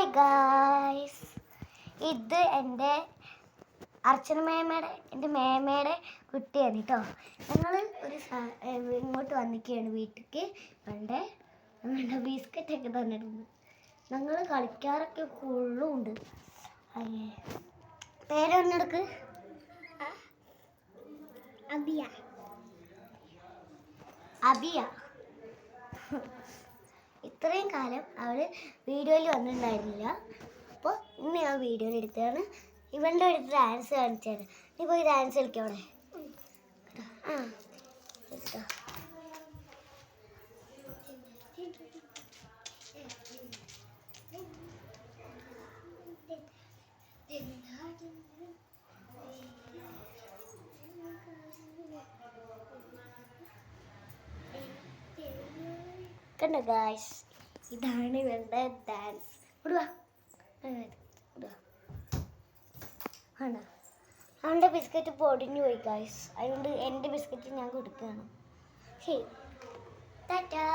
Hi guys, ഇത് എൻ്റെ അർച്ചന എൻ്റെ മേമയുടെ കുട്ടിയാണ് കേട്ടോ. ഞങ്ങൾ ഇങ്ങോട്ട് വന്നിരിക്കുകയാണ് വീട്ടിലേക്ക്. വേണ്ട ബിസ്ക്കറ്റൊക്കെ തന്നിട്ടുണ്ട്. ഞങ്ങൾ കളിക്കാറൊക്കെ ഫുള്ളും ഉണ്ട്. പേരൊന്നെടുക്ക്. അബിയ. ഇത്രയും കാലം അവൾ വീഡിയോയിൽ വന്നിട്ടുണ്ടായിരുന്നില്ല. അപ്പോൾ ഇന്ന് ഞാൻ വീഡിയോയിൽ എടുത്തതാണ്. ഇവളുടെ ഒരു ഡാൻസ് കാണിച്ചാണ്. നീ പോയി ഡാൻസ് കളിക്കാം അവിടെ. കണ്ടോ ഗായ്സ്, ഇതാണ് ഇവളുടെ ഡാൻസ്. ഇടുവാ കണ്ടോ, അവൻ്റെ ബിസ്ക്കറ്റ് പൊടിഞ്ഞു പോയി ഗായ്സ്. അതുകൊണ്ട് എൻ്റെ ബിസ്ക്കറ്റ് ഞാൻ കൊടുക്കുകയാണ്. ശരി, ടാറ്റാ.